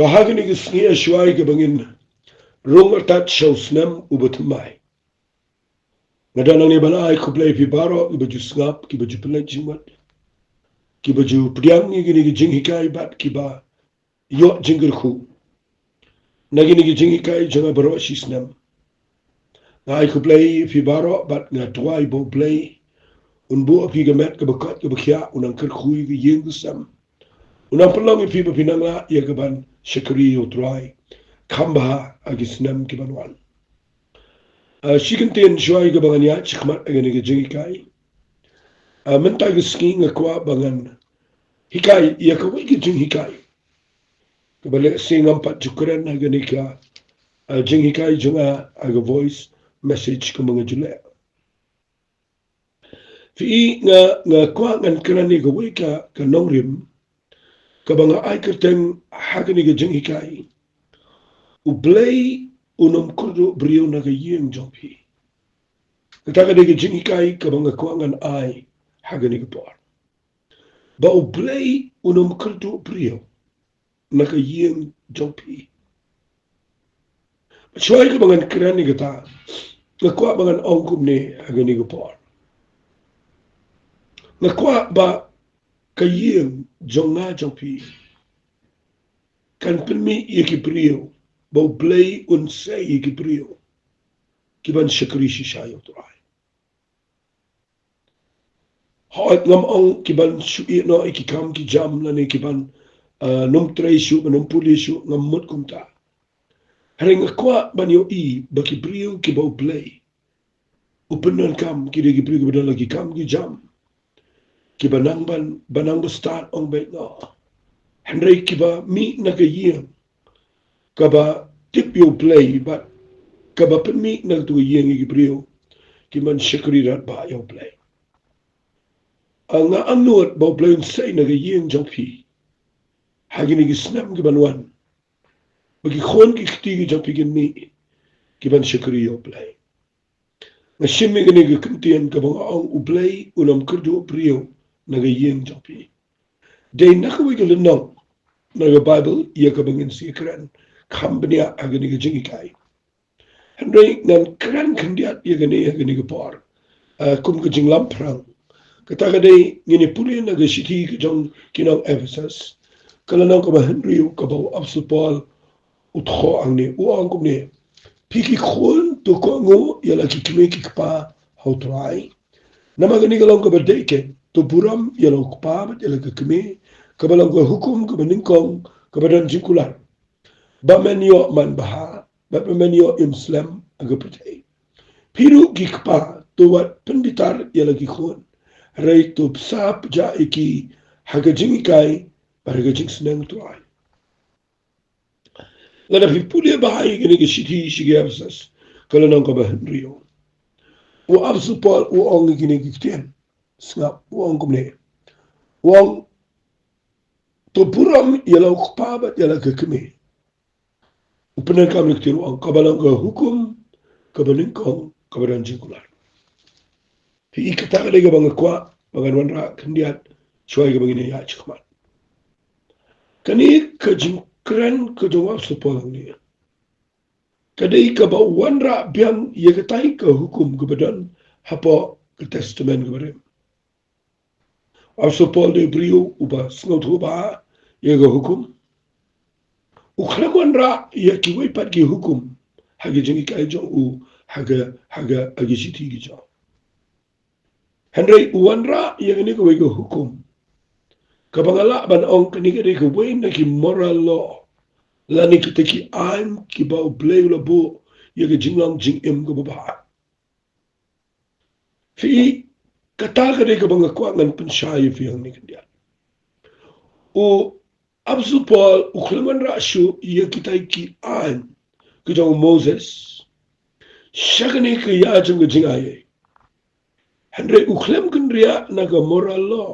hagani gisni ashwai ke bangin rong atat shawsnam ubatumai. Ngadana ni bala ay kublay pi baro ki baju snap ki baju pelan jingmat ki baju priang ni gini ki jing hikai bat ki ba yo jingir khu nagini ki jing hikai janga baro shisnam ay kublay pi baro bat nga twai bo play unbu api gamet ke bakat ke bakia unang ker khui ki yeng sam unang pelong pi pinangla ya gaban shakri utrai kamba agisnam ki banwan shikintin shwai ke banganya chikmat agani ki jing hikai mentag ski ngakwa bangan hikai ia kawai ki jing hikai kabale singam pat jukran agani ka jing hikai junga aga voice message ko mga jule fi nga kwa ngan kanani kawai ka nongrim kabanga ay kerteng hagani ka jing hikai ublay unum kurdo brio na ka yeng jompi kataga de jing hikai kabanga kwa ngan ay hagani ka por ba ublay unum kurdo brio na ka yeng jompi Choy ka bangan kirani kata ngakwa bangan ongkum ni hagani ka por ngakwa ba ka yeng jonga jompi kan penmi yeki brio ba ublay unsay yeki brio kiban shakri shishayo tuay Hoit ngam ong kiban shui no ikikam ki jam na ni kiban num tray shu num puli shu ngam mut kumta. Haring akwa banyo i baki brio ki ba play. Upenan kam ki de brio ki badala ki kam ki jam. Ki banang ba start ong bait no. Henry ki ba mi na ka yeng. Ka ba tip yo play but ka ba pen mi na tu yeng ki brio ki man shakri rat ba yo play. Ang anot ba play say na ka yeng jompi. Hagini ki snam ki banwan. Bagi khon ki khti ki jompi ki mi ki ban shakri yo play. Nga shimmi gani ki kintian ka bang ang uplay unam kurdo brio na ka yeng jompi. Day nakawi ka linong na ka Bible iya ka bangin sikran kambanya agani ka jingikai. Henry nan kran kandiat iya gani ka por. Kum ka jinglam prang. Kataga day ngini puli na ka shiti ka jong kinang Ephesus. Kalanang ka ba Henry ka ba Apostle Paul utho ang ni uang kum ni piki khol to ko ngo yala ki kime ki pa how try namagani ka lang ka ba deke to buram yala ko pa yala ka kime ka ba lang ka hukum ka ba ningkong ka ba dan jikular ba men yo man baha ba men yo imslam aga patay piru ki pa to wat penditar yala ki khon ray to sap ja iki hagajing kai paragajing snang tuay ngana pipuli bahai gini ke shiti shige absas kala nang ka ba Henryo o absu Paul o ong gini giften snap o ong kumne o to puram yala ukpaba yala ka kime upenan kam niktiru ang kabalang ka hukum kabaling kong kabaran jikular pi ikata ka lega bang kwa bang wanra kandiat shoy ka bangini ya chikmat kani ka jingkran ka jawab supang ni kadai ka ba wanra biang ye katai ka hukum ka badan hapa ka testament ka bare Apostle de brio uba snot uba ye ka hukum ukhla wanra ye ki wai pat ki hukum hage jingi kai jo u haga agishiti ki jo Henry wanra ye ni ka wai ka hukum kabangala ban ong kanigari ka wai na ki moral law lani kita ki aim ki ba play la bo ye ka jinglang jing em ka ba fi kata ka de ka bang kwa ngan penshay fi ang ni kandia o absu Paul ukhlaman ra shu ye kita ki aim ka jong Moses shagani ka ya jing jing aye Henry ukhlam kan ria na ka moral law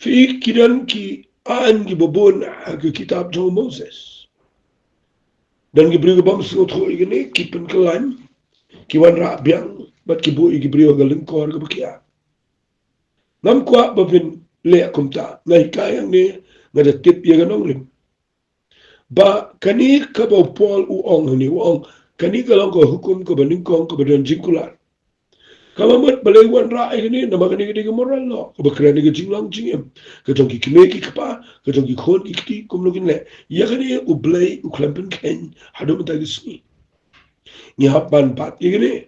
fi kidan ki aan ki babon aga kitab jong Moses dan ki brio bam so tho igene ki pen kalan ki wan ra biang bat ki bo ki brio galing kor ka bakia nam kwa babin le kumta ngai kayang ne ngada tip ye ganong rim ba kani ka ba pol u ong ni ong kani ka lang ko hukum ka baning kong ka badan jingkular kamamat balay wan ra ay ni na magani ka moral lo ka bakra ni ka jinglang jingem ka jong ki kime ki kapa ka jong ki khon ki ti kum login le ya kani u blay u klampen ken hadu mata gisni ni hapan pat yene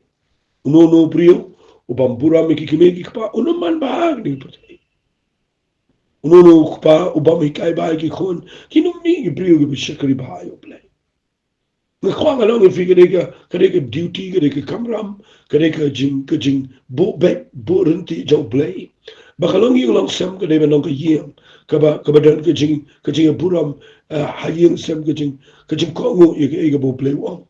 uno no prio u bambura me ki kime ki kapa uno man ba ni patay uno no kapa u bam kai ba ki khon kinum ni prio ki bishakri ba yo blay Ngekwang along if you get duty, get a camera, get a jing, bo back, bo renti, joe blay. Bakalong yung long sem, get a long year, kabadan kajing a buram, haying sem kajing kongo, you bo play one.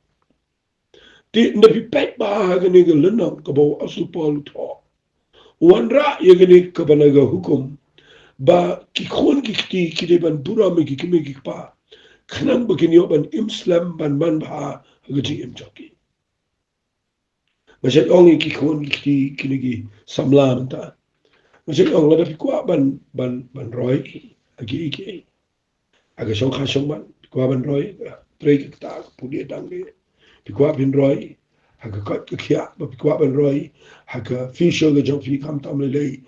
Did not be pet by a nigger lunam, kabo asupol to. One ra, you get kabanaga hukum, ba kikon kikti, kideban buram, kikimik pa. Kanang begini ban Islam ban man ba gaji joki. Macam orang iki kon iki kini samlam ta. Macam orang lada fikwa ban roy agi iki. Aga song khasong ban fikwa ban roy trei kita pudi tangge. Fikwa bin roy aga kat kia ba fikwa ban roy aga fisho ga jong fi kam tam le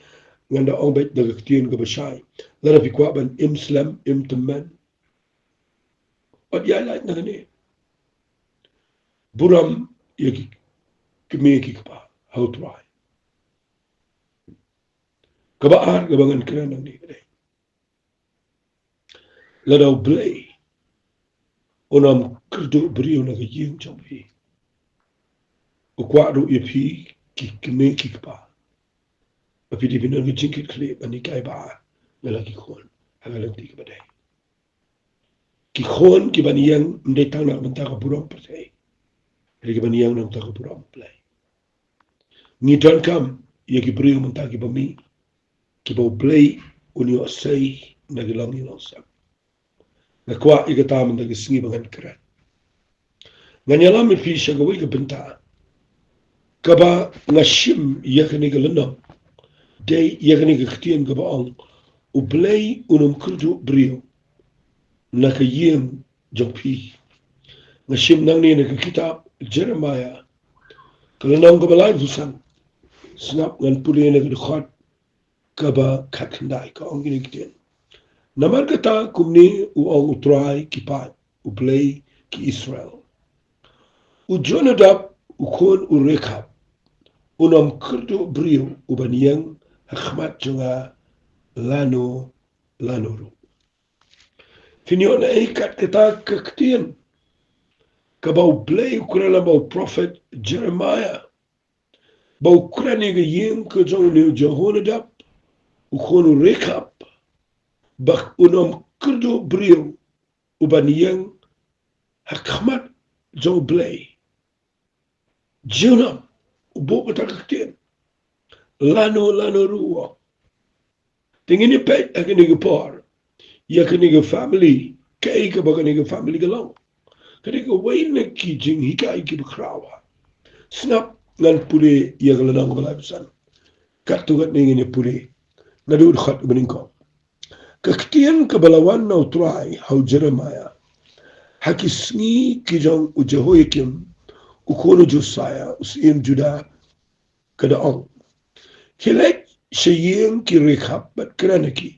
nganda ong bet daga tien ga basai. Lada fikwa ban Islam imteman. At ya lahat na gani. Buram yagi kumiki pa how try. Kabaan kabangan kaya nang ni kaya. Ladaw blay. Onam kerdo beriyo na kayong champi. Ukwado ipi kumiki pa. Api di binan kajingkit klip ani kaya ba lalaki kon hagalanti ka baday. Kikon kibaniyang hindi tang na mantaka buram patay. Hindi kibaniyang nang taka buram play. Ngitan kam, iya kibriyo mantaki bami, kibaw play, unyo asay, nagilang ilang sam. Nakwa ikataman nagisingi bangan karat. Nganyalam ipi siya gaway kabinta. Kaba ngashim iya kanigalanam, day iya kanigaktiyan kabaang, ublay unum kurdo briyo. Nakayeng jompi. Ngashim nang ni nakakitab Jeremiah. Kalanang kabalay busan. Snap ngan puli nakadukhat kaba katkanday ka ang ginigtin. Naman kata kumni uang utray kipat uplay ki Israel. Ujonadab ukon urekap. Unam kerdo brio ubaniyang hakmat jonga lano ru. Finyo na ikat kita kaktian. Kabaw blay ukra bau prophet Jeremiah. Bau ukra ni gayeng ka jong ni Jehonadab. Ukonu rekap. Bak unam kerdo brio. Ubaniyang hakmat jong blay. Junam. Ubo kata kaktian. Lano ruwa. Tingin ni pet akin ni gapar. Ya kaniga family, kay ka ba kaniga family ka lang? Kaniga way na kijing hikay ki bakrawa. Snap ngan puli ya kalanang kabalabisan. Katugat na ingin puli. Naduod khat umaning ko. Kaktiyan kabalawan na utray how Jeremiah. Hakisngi kijang u Jehoiakim ukono Josiah usiim Judah kadaong. Hilek siyeng ki Rekab bat kranaki.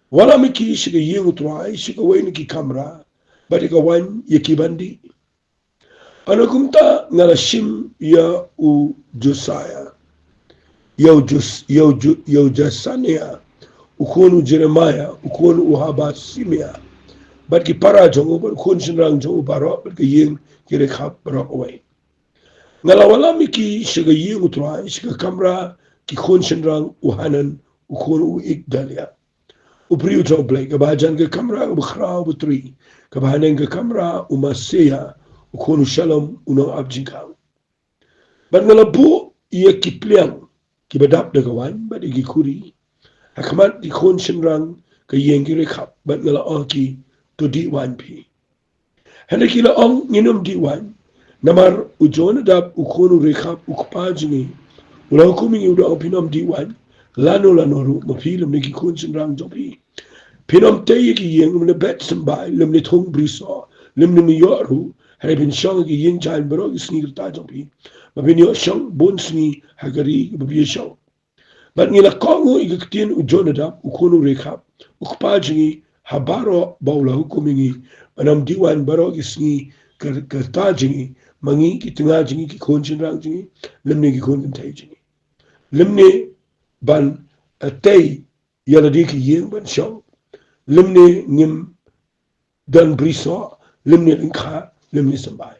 Wala miki siga yung utray, siga way niki kamera, bati kawan yakibandi. Ano kumta ngalashim ya u Josiah, yaw Jasania, ukonu Jeremiah, ukonu uhaba Simea, bati para jong ubar, ukonu sinrang jong ubaro, bati yung kirekap barok away. Ngalawala miki siga yung utray, siga kamera, kikon sinrang uhanan, ukonu uigdalia. Upriu jauh blay, kabahajan ke kamera ubakra ubutri, kabahanan ke kamera umaseya, ukonu shalom unang abjingkang. Bat ngalabu iya kipliang, kibadap na kawan, bat igikuri, hakamat ikon sinrang kayeng kirekap, bat ngalaang ki to diwan pi. Handa kilaang nginom diwan, namar ujon adap ukonu rekap ukpajini, ulang kuming udah pinam diwan, lano ru mafilam niki kun sinrang jopi Pinom te ki yeng lemne bet sambai lemne thong briso lemne mi yoru hari bin shang ki yeng chain bro ki sni ta jompi ma bin yo shang bon sni hagari bi shang bat ni la kongo iktin u jonada u kono rekha u khpajini habaro bawla hukumingi manam diwan baro ki sni ka tajini mangi ki tinga jini ki khonjin rang jini lemne ki khonjin tai jini lemne ban tay yala di ki yeng ban shang lemne nim dan briso lemne linkha lemne sambai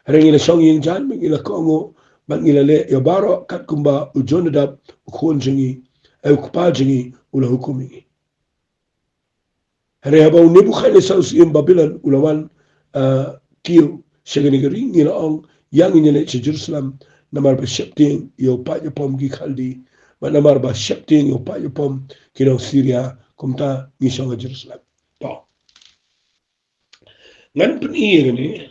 rengi la shong yin jan mengi la kongo ban ngila le yabaro kat kumba u jonadab u khonjingi ay kupa jingi ula hukumi re haba u nebu khale saus im babilan ulawan kiu shagani gari ngila ong yang nyele ci Jerusalem namar ba shepting yo pa yo pom gi khaldi ba namar ba shepting yo pa yo pom kino Syria kumta ni shonga Jerusalem to ngan pni ne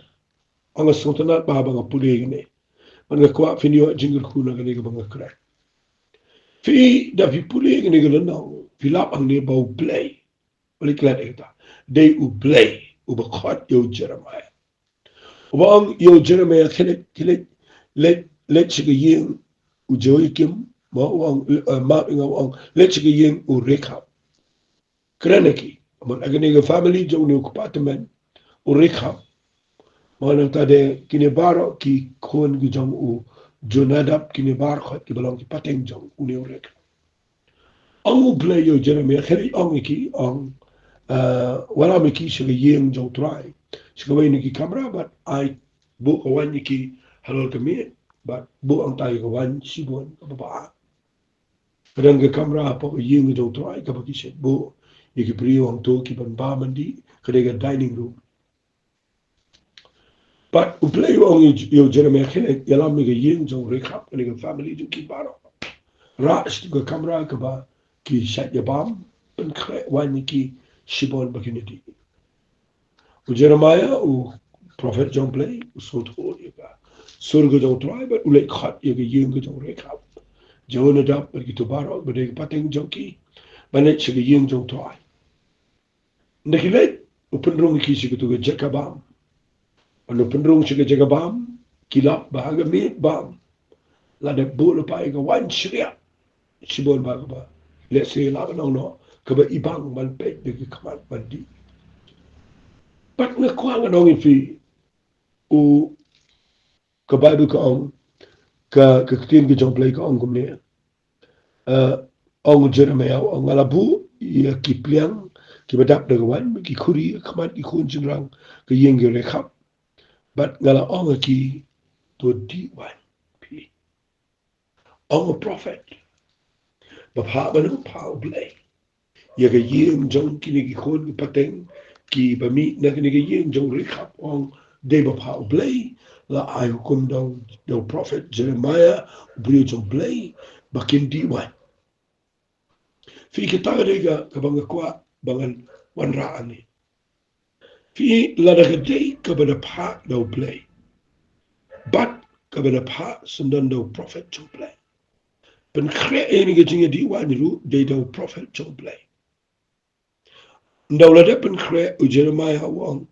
anga sultana ba ba puli ne man ga kwa finio jingir kuna ga ne ga ba kra fi da fi puli ne ga na fi lap ang ne ba play wali klat eta dei u play u ba khot yo Jeremiah u ba ang yo Jeremiah kile let chi yin u Joakim ma wang ma nga wang let chi yin u Rekab kraneki man agane ga family jo ne apartment u Rekab ma nang ta de kinebaro ki khon gi jong u Jonadab kinebar khot ki balong ki pateng jong u ne Rekab ang play yo Jeremiah khari ang ki ang wala me ki shige yeng jo try shige way ni ki camera but I bu ko wan ki halol ke me but bu ang tay ko wan sibon ka ba kadang ke camera po yeng jo try ka ba ki she bu ki priyo ang to ki ban ba mandi kadega dining room but u play yo Jeremiah khene yala me ke yeng jo recap ni ke family jo ki baro ra shige camera ka ba ki shat ya bam pen kre wan ki Shibon Bakiniti. U Jeremiah, u Prophet John Play, u Sultan Yoga. Surga John Tribe, u Lake Hot Yoga Yunga John Rekab. Jonadab, but Gitubaro, but they patting junkie, Banet Shiga Yung John Tribe. Nakilet, u Pendrung Kishika to Jacabam. And u Pendrung Shiga Jacabam, Kilap Bahaga Meat Bam. La de Bulapai, one Shria, Shibon Bagaba. Let's say no. Kaba ibang man pe de kamat bandi pat nga kwa nga nong fi u ka bible ka ong ka tin gi jong play ka ong gumne ong Jeremiah ong alabu ya kipliang ki badap de wan ki khuri kamat ki khun jinrang ka yenge rekhap bat ngala ong ki to di wan pi ong a prophet ba pa ba no pa play ya ga yeng jong kini ki khon ki pateng ki ba mi na kini ki yeng jong rekap ong de ba pa blay la ai hukum dong do prophet Jeremiah bri jong blay ba kin di wan fi ki ta de ga ka bang kwa bangan wan ra ani fi la da ga de ka ba da pa do blay but ka ba da pa sundan do prophet jong blay pen kre enige jinga di wan ru de do prophet jong blay Ndaw la depen kre u Jeremiah wang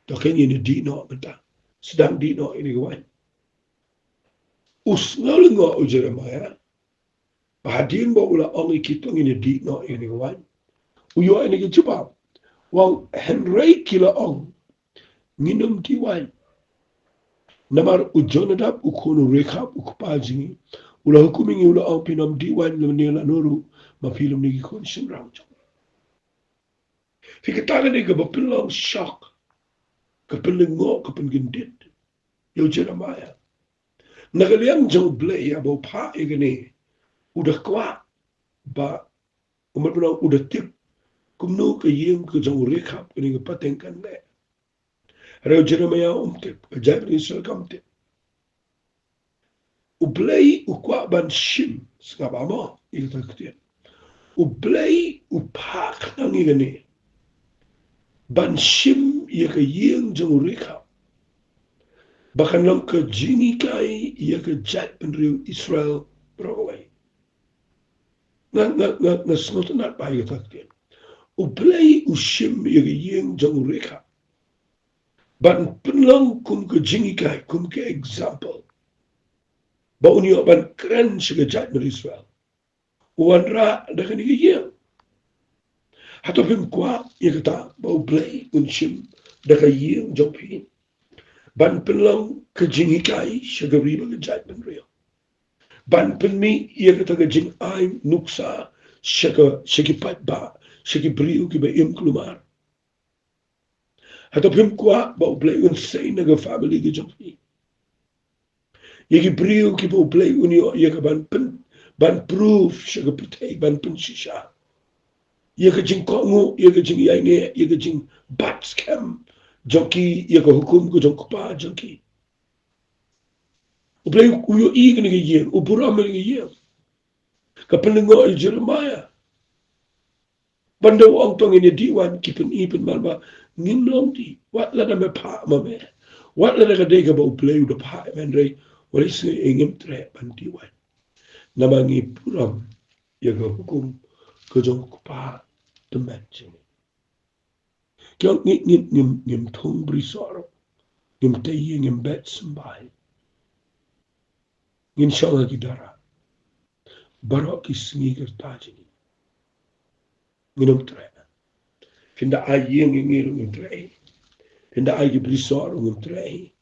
to kenyi ni di no benta sedang di no ini gwan us ngalingo u Jeremiah bahadin bo ula ongi kitong ini di no ini gwan u yo ini kichupa wang Henry kila ong nginum di wan namar u Jonadab u kono Rekab u kupajingi ula hukumingi ula ong pinam di wan lemnela noru mapilum nigi kon shinrang Fikitaga ni ka bapilang shock, kapilang ngo, kapangindit, yo Jeremiah. Nagaliyang jang blay abo pa igani, udah kwa, ba, umat udah tip, kumno ka yeng ka jang rekap, kani ka patengkan ne. Reo Jeremiah tip, kajayab ni Israel tip. Ublay ukwa ban shim, sangaba mo, ikatakitin. Ublay upak nang igani, ban shim ya ka yeng jang rekap. Bahkan lang ka jini kay ya ka jat penriu Israel berawai. Nga sunod na pa ya taktin. Ublay ushim yeng jang reka. Ban penlang kum ke jingikai kum ke example. Ba unyo ban keren segejat dari Israel. Uwan ra dengan yeng. Hato pim kwa ye kata ba ublay unshim daka yeng jang pin. Ban penlang ke jingikai segeri bagejat ben real. Ban penmi ye kata ke jing ai nuksa sekipat ba sekibriu ki ba im klumar. Hato pim kwa ba ublay unsay naga family ke jang pin. Yeki brio ki po play unio yeka ban proof shaka putay ban pen shisha. Yeka jing kongo yeka jing yaine yeka jing bat scam junkie yeka hukum ko jong pa junkie. Uplay uyo igen ge yer ubura me ge yer. Kapelengo al Jeremiah. Banda wang tong ini diwan kipen ipen malba nginom di wat la me pa ma me. Wat la ka de ka ba uplay uda pa men rei walis ngi ingem tre ban diwan. Namangi puram yaga hukum kejong kupa dimension. Kyong ngim thong brisoro ngim tayi ngim bet sambai ngin shanga gidara barok isngi gertajini nginom tre pinda ayi ngiru ngim tre pinda ayi brisoro ngim tre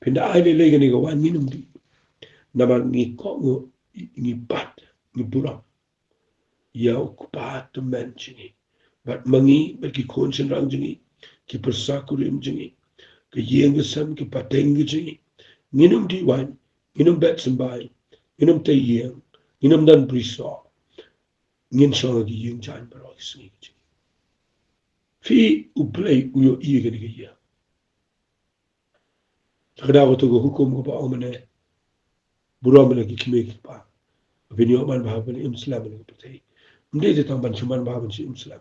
pinda ayi lele ni gawan nginom di namangi kongo ngi bat ngi buram ya okupat dimensioni bat mangi bagi konsen rang jengi ki persakurim jengi ke yengesam ki pateng jengi nginum diwan nginum bet sembai nginum tayeng nginum dan briso ngin shanga gi yeng jan barok singi jengi fi uplay uyo iye gani ge ya takda to go hukum ko ba omane buram la ki kime ki pa vinyo man ba ban islam la ki patay mde ta ban chuman ba ban islam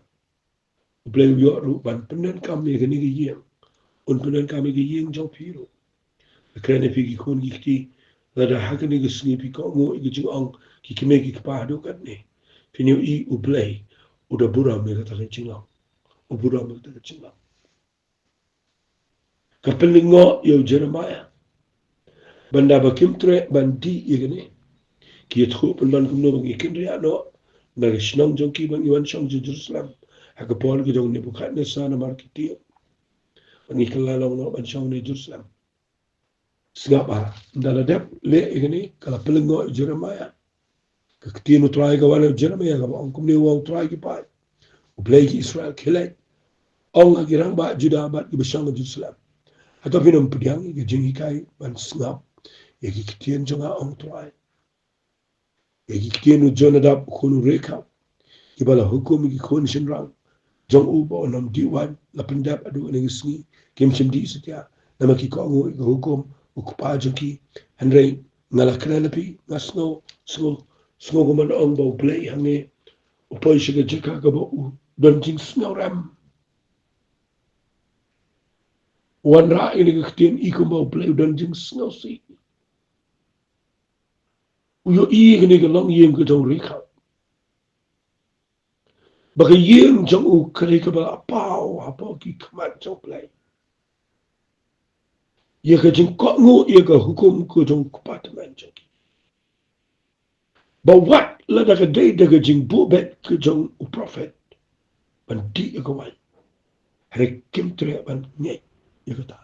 uplay uyo ru ban penen kam ye gani ge yeng un penen kam ge yeng jong piro krene fi ki kon gikti la da hakani ge sngi pi ko ngo ge jing ong ki kime ki pa do kat ne finyo I uplay uda bura me ta ge jing ong ubura me ta ge jing ong kapelingo yo Jeremiah banda ba kimtre bandi ye gani ki tro pen ban kum no ngi kindri ano na ge shnong jong ki ban yuan shong Jerusalem ha ge pol ge jong ne bukat ne sana markiti ngi kala lo no ban shong ne Jerusalem Singapa ndala dep le igani kala pelengo Jeremiah ka kitino try ka wala Jeremiah ka on kumni wa try ki pa uplay ki Israel kile on ga girang ba Juda ba ki bashang Jerusalem ato pinum pidyang ki jingi kai ban singap ye ki kitien jonga on try ye ki kitino Jonadab khunu reka ki bala hukum ki khun shinrang jong u bo nam diwan la pendap adu ngi sngi kim chim di setia namaki ko ngo hukum ukupa junki Henry ngala krelapi ngasno smo goman on bo play hange upoy shiga jika ka bo don jing snoram wan ra ini ka ktien ikum bo play don jing snow si uyo I gni ka long yeng ka jong rika baka yeng jong u kare ka ba apaw ki kamat jong play ye ka jing ko ngo ye ka hukum ko jong kupataman jong ba wat la daga day daga jing bu bet ka jong u prophet ban di ye ka wan hare kim tre ban nye ye ka ta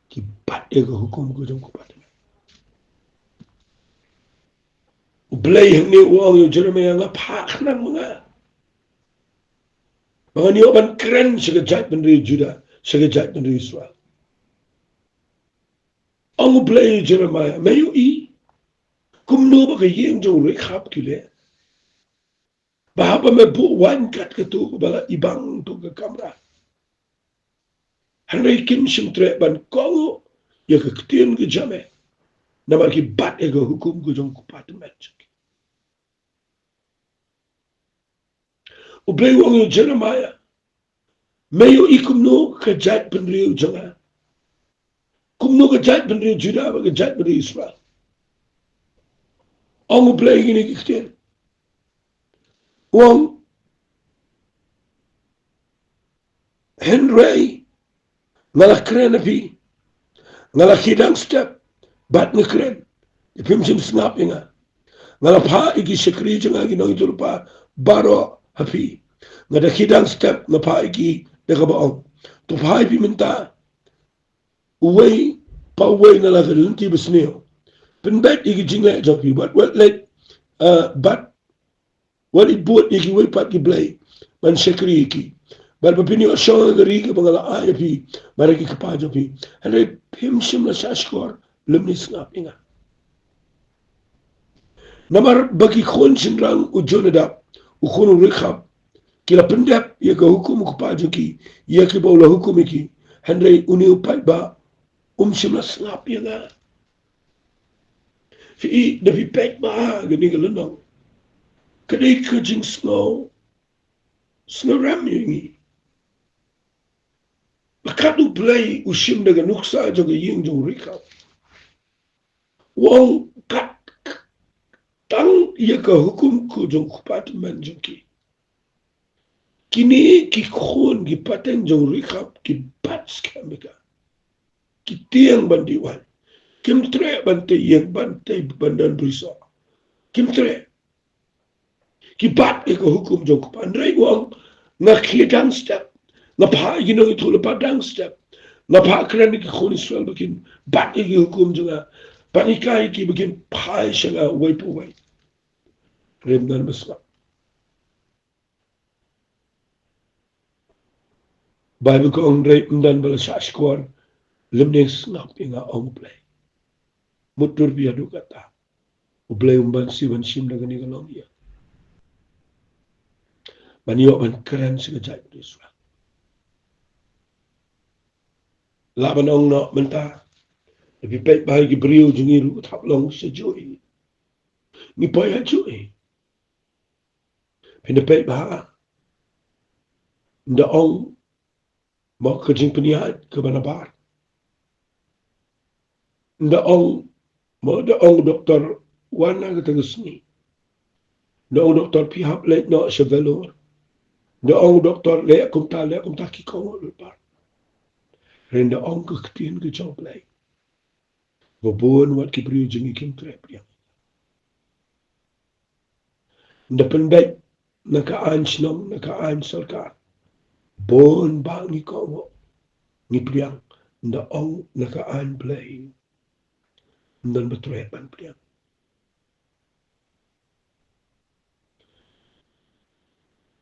ki bat ye ka hukum ko jong kupataman u play hang ne uang yo Jeremiah nga pak nang mga niyo ban keren segejat dari Juda segejat dari Israel ang play Jeremiah mayu I kumno ba kay yeng jong rekap kile bahapa me bu wan kat ketu bala ibang tu ke kamera hanay kim sim tre ban kongo ya ke ktien ke jame na ba ki bat e ke hukum ke jong kupatemen u play wang yo Jeremiah mayu I kumno kejat penriu jonga kumno kejat penriu Juda ba kejat penriu Israel ang play gini ktien wang Henry ngala kren api ngala kidang step bat ngekren ipim sim snap inga ngala pa iki sekri janga gi nong itul pa baro api ngada kidang step na pa iki daga baong to pa ipi minta uway pa uway ngala kadunti besneo penbet iki jingla jopi but let but what it bought iki way pat ki blay man sekri iki bar papini o shong gari ke bangala ay pi baraki kapajo pi hare pim sim la sashkor lumni snap inga namar bagi khon sinrang u jonada u khonu rekhab kila pendap ya ka hukum kapajo ki ya ki bawla hukum ki hare uni upai ba sim la snap inga fi da fi pek ba gani galano kadai kajing snow ram yingi Kadu play usim daga nuksa joga ying jong rika. Wong kat tang iya ka hukum ku jong kupat man jong ki. Kini ki khon ki paten jong rika ki pat skamika. Ki tiang bandiwan. Kim tre bante yang bante bandan brisa. Kim tre. Ki pat ka hukum jong kupat. Andrei wong ngakidang step. Ngapa ginong itu lepas dang step. Ngapa kerana ki khon Israel bikin bat iki hukum juga. Panikai ki bikin pai sanga way po way. Remdan besar. Bible ko ang remdan bala sa squar lemning snap inga ong play. Mutur biya do kata. Ublay umban siwan sim na gani kalong iya. Maniyo man keren sa gajay Israel. Laban ong no menta. Lebih baik bagi beriu jungiru tak long sejui. Ni poya jui. Pina baik bah. Nda ong mau kerjing peniat ke mana bar. Nda ong mau da ong doktor wana ke tengah sini. Nda ong doktor pihak lek no sevelor. Nda ong doktor lek kumta kikong bar. Renda ong ke ketien ke job lek. Gobon wat ki beriu jungi kim trep yang. Nda pendek nakaan sinong nakaan sarkar. Bon bang ni ko ni priang nda ong nakaan play ndan betrepan priang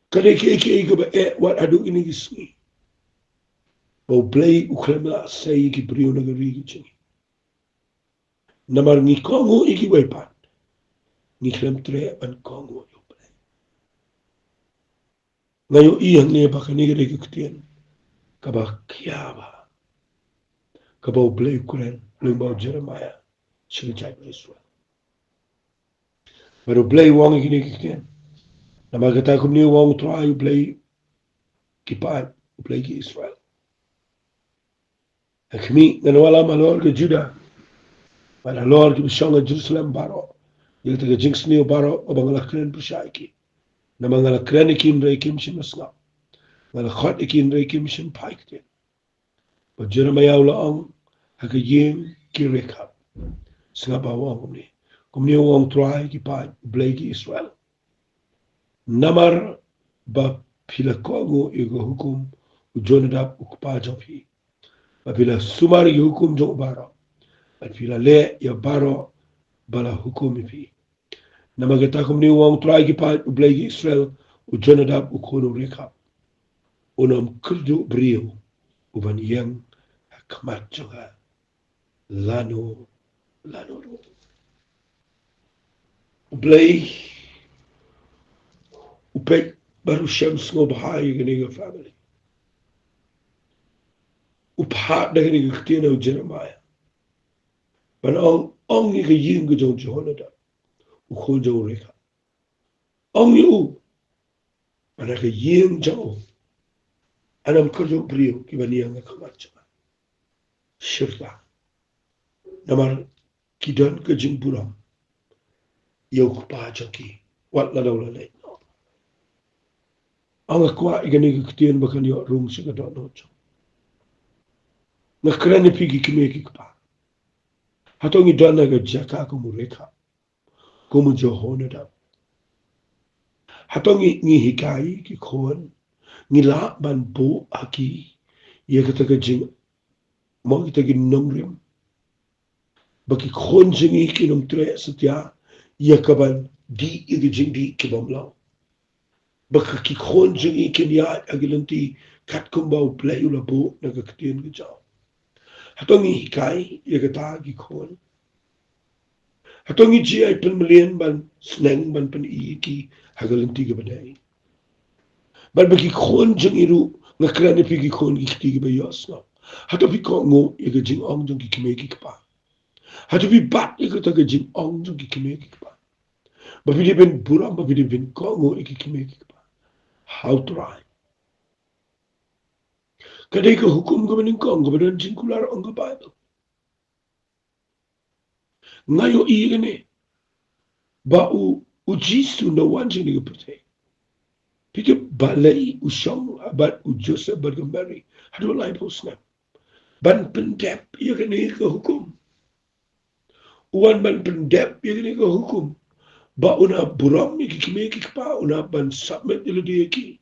kare ke ba wat adu ini gisni bo play ukhrema sei ki priu na gari gi namar ni kongo iki wepan ni khlem tre an kongo yo play ngayo iang ne ba kani gari kitien ka ba kiaba ka ba play ukren lumba Jeremiah sini cai Israel baru play wong iki kitien nama kata kumni wong try play kipat play ki Israel akmi nganwala malor ke Juda pada lor ki bisonga Jerusalem baro yung taga jinx niyo baro o bangala kren pusyaki na mga kren ikin ray kim sinasla ngala khot ikin ray kim sin paik din pa Jeremiah laong hagayim ki rekap singa ba wong kumni wong try kipat play ki Israel namar ba pila kongo igo hukum ujonadap ukpajopi ba pila sumar igo hukum jong baro ba pila le ya baro bala hukum ipi nama kita kumni wong try kipat ublay Israel ujonadap ukono rekap unam kerdu brio uban yang hakamat juga lano ublay upek baru syams ngobahai gani family uphat da gani ktina Jeremiah ban ong ni yin go jong Jonadab ukhol jong rekap ong yu ana ka yin jong anam kerdu brio kibani yang hakamat juga syirta namar kidan ke jimburam yau kupa joki wat la dawla le Ang akwa igani kitian bakan yo rung siya kadon nocho. Nakrani pigi kimeki pa. Hatong idana ga jaka kumureka. Kumu johona da. Hatong ngi hikai ki kon. Ngila ban po aki. Ia kata jing. Mau kita gin nongrim. Baki kon jingi kinong tre setia. Ia kaban di jing di kibamlaw. Baka ki kon jingi kinya agilanti kat kumbau play ula po nagakatian ka jaw. Hatong hikai ia kata ki kon. Hatong ji ay penmelian ban sneng ban pen ki hagalanti ka badai. Ban baki kon jingi ru ngakrani pigi kon ki kiti ka bayos no. Hato pi ko ngo ia ka jing ong jong ki kimeki ka pa. Hato pi bat ia kata ka jing ong jong ki kimeki ka pa. Bapidi ben buram bapidi ben ko ngo ia ki kimeki ka pa. How to write. Kadai ka hukum ka maning kong ka badan jingkular ang ka Bible. Ngayo iya ne ba u Jisu na wanjing ni ka putay. Pika balay usyong abat u Joseph Bargamari. Hado lai po snap. Ban pendep iya ka ne ka hukum. Uwan ban pendep iya ka ne ka hukum. Ba una buram ni kikimeki ka pa. Una ban submit ilo di ki.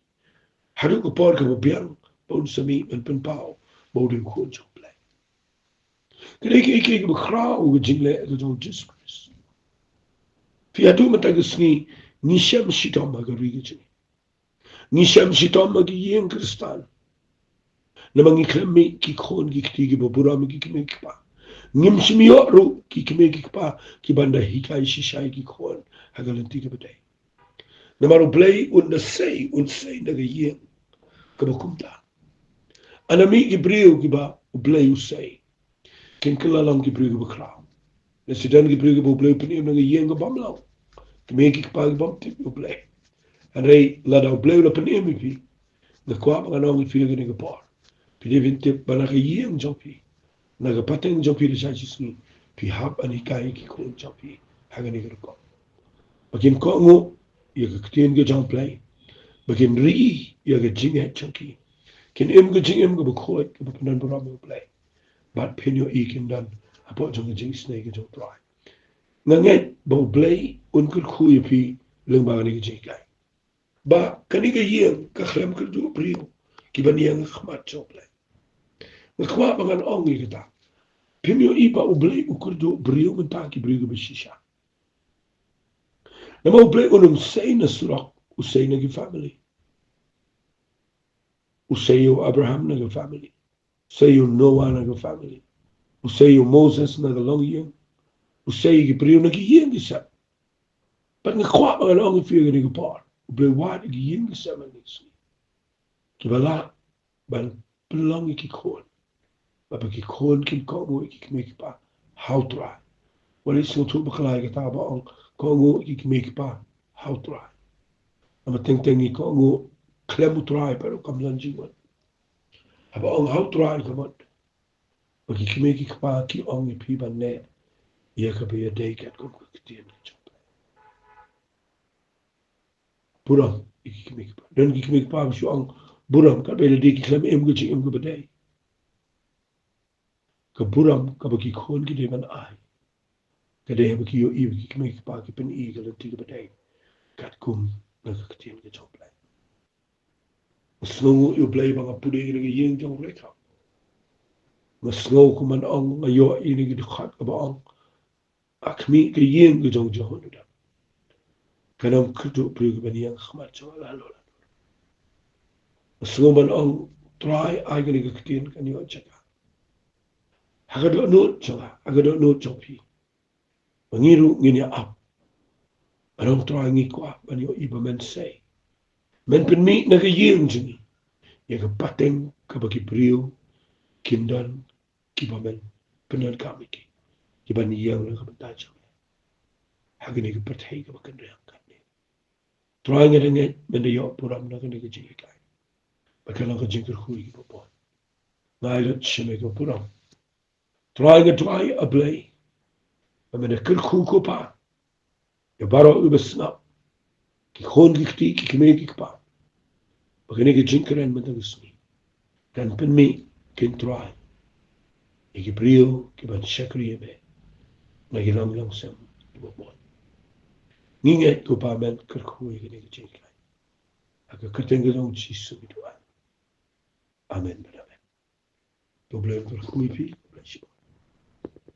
Hado ka por ka mabiyang. Baun sami man penpao. Baudin kuon jong play. Kadai ka iki ka bakrao ka jingle ka jong Jesus Christ. Fiatu matagas ni siyam sitom magari ka jing. Ni siyam sitom magiyeng kristal. Na mangiklami ki kon ki kiti ki baburam ki kimeki pa. Ngim simiyo ro ki kimeki pa. Ki banda hikai sishay ki kon. Hagalanti ka baday. Na maro play unsay nagayeng kabakumta. Anami Gibril kiba ublay usay. Ken kalalang Gibril kiba kraw. Nasidan Gibril kiba ublay panim nga iyeng kabamlaw. Kimeki kipa kibam tip ublay. Anay lada ublay ula panim ipi. Nakwa mga nong ipi nga kapar. Pinivin tip ba nakayeng jopi. Nagapateng jopi na siya sisni. Pihap anikay kikong jopi. Haga ni karko. Bakin ko ngo, iya kaktiyan ka jang play. Bakin rii, iya ka jinghet chunky. Kin im ka jing im ka bakhoit ka bapanan barami play. Bat pinyo ikin dan apo jang ka jing snake ka jang try. Nganget ba play unkul kuya pi lengba ni ka jing kay. Ba kani ka yeng ka khlem ka du priyo ki ba niyang khmat jang play. Ngakwa bangan ong kita. Pinyo iba play ukul du priyo menta ki priyo ka bashisha. Nama play unum say na surak usay na ki family. Usayo Abraham naga family. Usayo Noah naga family. Usayo Moses naga long yeng. Usayo Gibril naga yeng isa. But nga kwa mga long ifiyo naga par. Ublay wad naga yeng isa man nisi. Kibala ban pelang ikikon. Bapa kikon kin kongo ikikimeki pa. How try. Wala isang tuba kalay kataba ang kongo ikikimeki pa. How try. Nama teng-teng ni kongo klemu try pero kamlan jiwan. Aba ang how try kamot. Magkikimiki ka pa ki ong ipiban ne. Iya ka biya day kat kung kakitiyan ka chapa. Buram ikikimiki pa. Dan kikimiki pa siya ang buram ka biya day kiklem im ka ching im ka baday. Ka buram ka bagikon ki day man ay. Ka day bagiyo iyo kikimiki pa ki pin i ka lanti ka baday. Kat kung nakakitiyan ka chapa. Masnungo yung play mga puday na gayeng jang rekap. Masnungo kuman ang ngayo ini gidukat ka ba ang akmi gayeng gajong jahon na. Kanang kudu priyo ka niyang khamat sa lalo. Masnungo man ang try ay ganigakitiyan ka niyo tsaka. Hagado no tsaka, hagado no tsopi. Mangiru nginya up. Anong try ngikwa, maniyo iba men say. Men penmi nagayeng jini. Yang pateng kabagi priyo, kindan, kibamen, penan kami ki. Kiban niyang lang kabantajan. Hagin ni kapatay kabagan riyang kani. Turay nga rin men dayo puram na kani kajing ikay. Bakalang kajing kerhui kipapon. Ngayon siya may kapuram. Turay ablay. Men kerhu ko pa. Yabaro ubasnap. Kikon kikti kikimay kikpa. Bagini ke jingkeren matagasni. Dan penmi ken try. Iki brio ke ban shakri ebe. Lagi lang sam ibobon. Nginget ko pamen kerkui gini ke jingkeren. Aga katengelong jisu bituan. Amen. Amen. Doble kerkui pi.